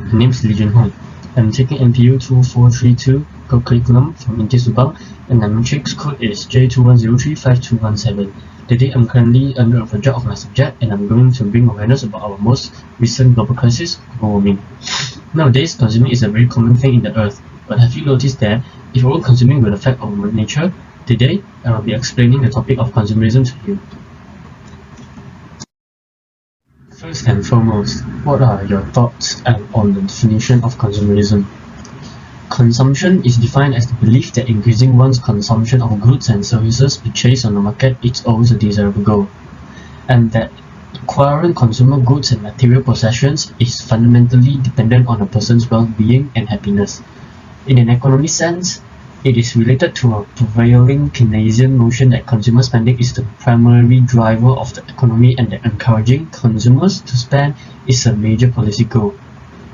My name is Lee Jun Hong. I'm taking NPU 2432 curriculum from Inti Subang, and my matrix code is J21035217. Today I'm currently under a project of my subject, and I'm going to bring awareness about our most recent global crisis, global warming. Nowadays, consuming is a very common thing in the earth, but have you noticed that if all consuming will affect our nature? Today, I will be explaining the topic of consumerism to you. First and foremost, what are your thoughts on the definition of consumerism? Consumption is defined as the belief that increasing one's consumption of goods and services purchased on the market is always a desirable goal, and that acquiring consumer goods and material possessions is fundamentally dependent on a person's well-being and happiness. In an economic sense, it is related to a prevailing Keynesian notion that consumer spending is the primary driver of the economy and that encouraging consumers to spend is a major policy goal.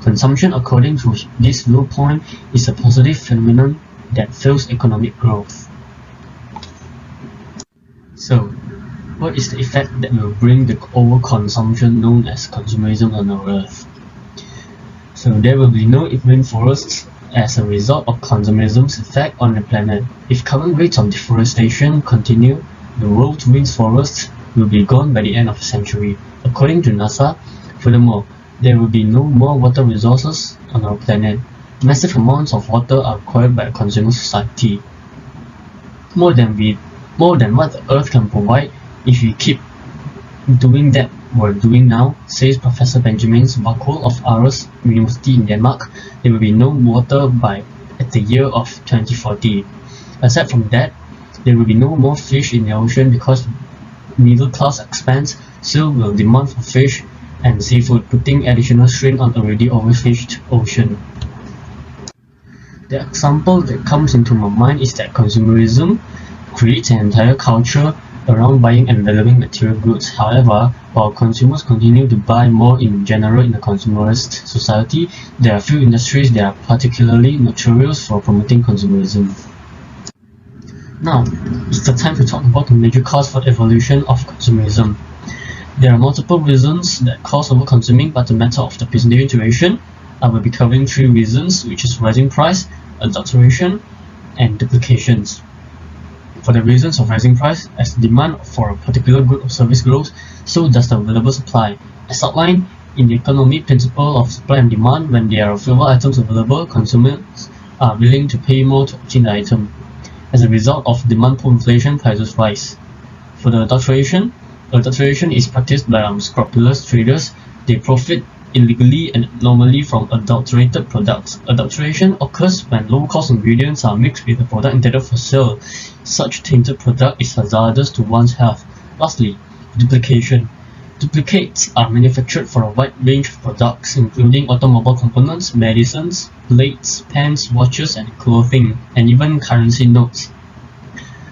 Consumption, according to this viewpoint, is a positive phenomenon that fuels economic growth. So, what is the effect that will bring the overconsumption known as consumerism on our Earth? So, there will be no rainforests as a result of consumerism's effect on the planet. If current rates of deforestation continue, the world's rainforests will be gone by the end of the century, according to NASA. Furthermore, there will be no more water resources on our planet. Massive amounts of water are required by a consumer society, more than what the Earth can provide. If we keep doing that we're doing now, says Professor Benjamin Bakul of Aarhus University in Denmark, there will be no water by the year of 2040. Aside from that, there will be no more fish in the ocean because middle class expands, so will demand for fish and seafood, putting additional strain on already overfished ocean. The example that comes into my mind is that consumerism creates an entire culture around buying and valuing material goods. However, while consumers continue to buy more in general in a consumerist society, there are few industries that are particularly notorious for promoting consumerism. Now, it's the time to talk about the major cause for the evolution of consumerism. There are multiple reasons that cause overconsuming, but the matter of the present duration, I will be covering three reasons, which is rising price, adulteration, and duplications. For the reasons of rising price, as demand for a particular good or service grows, so does the available supply. As outlined in the economic principle of supply and demand, when there are fewer items available, consumers are willing to pay more to obtain the item. As a result of demand pull inflation, prices rise. For the adulteration is practiced by unscrupulous traders. They profit illegally and abnormally from adulterated products. Adulteration occurs when low-cost ingredients are mixed with a product intended for sale. Such tainted product is hazardous to one's health. Lastly, duplication. Duplicates are manufactured for a wide range of products, including automobile components, medicines, plates, pens, watches, and clothing, and even currency notes.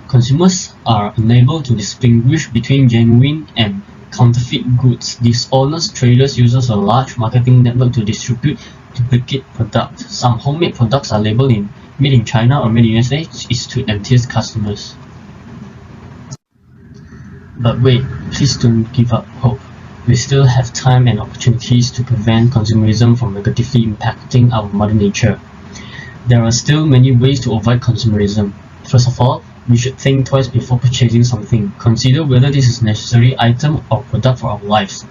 Consumers are unable to distinguish between genuine and counterfeit goods. Dishonest traders use a large marketing network to distribute duplicate products. Some homemade products are labeled in made in China or made in USA to entice customers. But wait, please don't give up hope. We still have time and opportunities to prevent consumerism from negatively impacting our mother nature. There are still many ways to avoid consumerism. First of all, we should think twice before purchasing something. Consider whether this is a necessary item or product for our lives,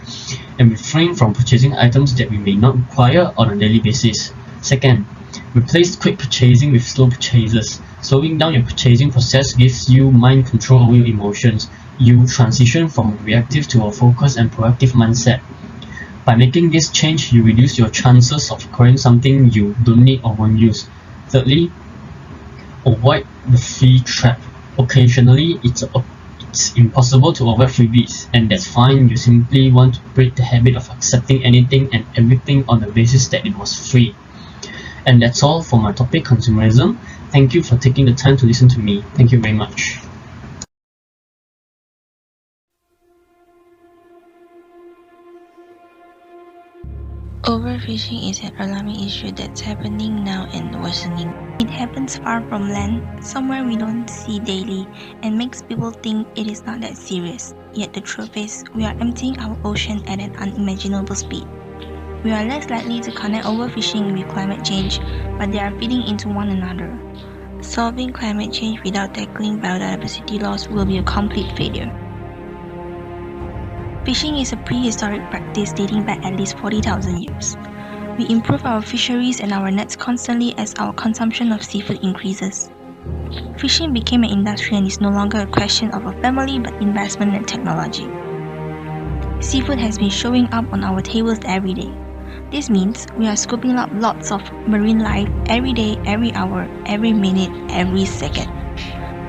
and refrain from purchasing items that we may not require on a daily basis. Second, replace quick purchasing with slow purchases. Slowing down your purchasing process gives you mind control over your emotions. You transition from a reactive to a focused and proactive mindset. By making this change, you reduce your chances of acquiring something you don't need or won't use. Thirdly, avoid the free trap. Occasionally, it's impossible to avoid freebies, and that's fine. You simply want to break the habit of accepting anything and everything on the basis that it was free. And that's all for my topic, consumerism. Thank you for taking the time to listen to me. Thank you very much. Overfishing is an alarming issue that's happening now and worsening. It happens far from land, somewhere we don't see daily, and makes people think it is not that serious. Yet the truth is, we are emptying our ocean at an unimaginable speed. We are less likely to connect overfishing with climate change, but they are feeding into one another. Solving climate change without tackling biodiversity loss will be a complete failure. Fishing is a prehistoric practice dating back at least 40,000 years. We improve our fisheries and our nets constantly as our consumption of seafood increases. Fishing became an industry and is no longer a question of a family but investment and technology. Seafood has been showing up on our tables every day. This means we are scooping up lots of marine life every day, every hour, every minute, every second.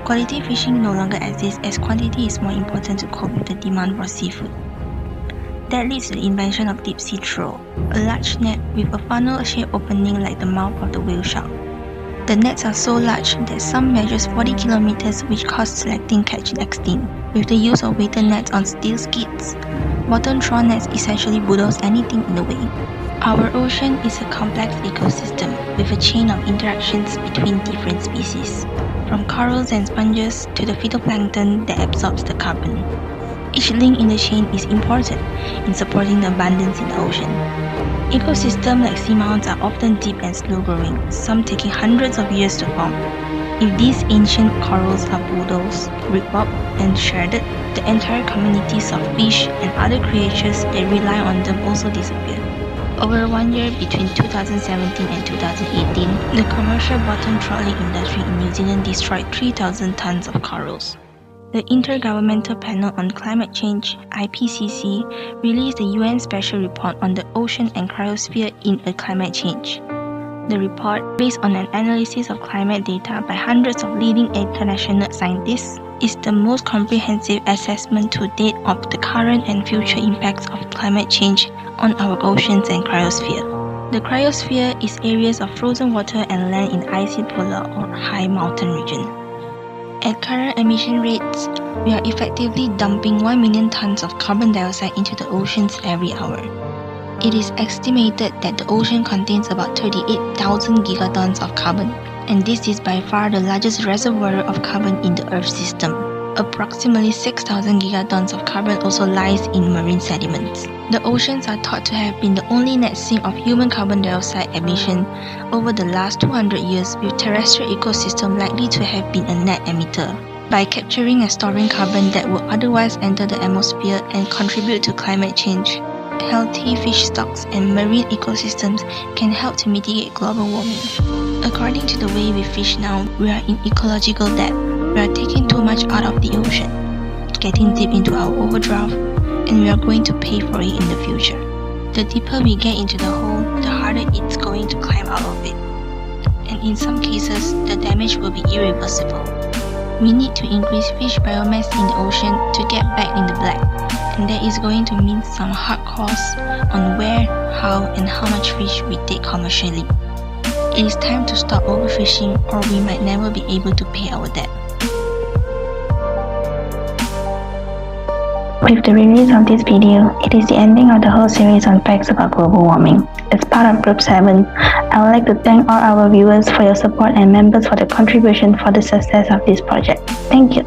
Quality fishing no longer exists as quantity is more important to cope with the demand for seafood. That leads to the invention of deep sea troll, a large net with a funnel-shaped opening like the mouth of the whale shark. The nets are so large that some measures 40 kilometers, which caused selecting catch extinct. With the use of weighted nets on steel skids, bottom trawl nets essentially bulldoze anything in the way. Our ocean is a complex ecosystem with a chain of interactions between different species, from corals and sponges to the phytoplankton that absorbs the carbon. Each link in the chain is important in supporting the abundance in the ocean. Ecosystems like seamounts are often deep and slow-growing, some taking hundreds of years to form. If these ancient corals are bulldozed, ripped up, and shredded, the entire communities of fish and other creatures that rely on them also disappear. Over 1 year between 2017 and 2018, the commercial bottom trawling industry in New Zealand destroyed 3,000 tons of corals. The Intergovernmental Panel on Climate Change (IPCC) released the UN Special Report on the Ocean and Cryosphere in a Climate Change. The report, based on an analysis of climate data by hundreds of leading international scientists, is the most comprehensive assessment to date of the current and future impacts of climate change on our oceans and cryosphere. The cryosphere is areas of frozen water and land in icy polar or high mountain region. At current emission rates, we are effectively dumping 1 million tons of carbon dioxide into the oceans every hour. It is estimated that the ocean contains about 38,000 gigatons of carbon, and this is by far the largest reservoir of carbon in the Earth system. Approximately 6,000 gigatons of carbon also lies in marine sediments. The oceans are thought to have been the only net sink of human carbon dioxide emission over the last 200 years, with terrestrial ecosystem likely to have been a net emitter. By capturing and storing carbon that would otherwise enter the atmosphere and contribute to climate change, healthy fish stocks and marine ecosystems can help to mitigate global warming. According to the way we fish now, we are in ecological debt. We are taking too much out of the ocean, getting deep into our overdraft, and we are going to pay for it in the future. The deeper we get into the hole, the harder it's going to climb out of it. And in some cases, the damage will be irreversible. We need to increase fish biomass in the ocean to get back in the black, and that is going to mean some hard costs on where, how, and how much fish we take commercially. It is time to stop overfishing, or we might never be able to pay our debt. With the release of this video, it is the ending of the whole series on facts about global warming. As part of Group 7, I would like to thank all our viewers for your support and members for their contribution for the success of this project. Thank you.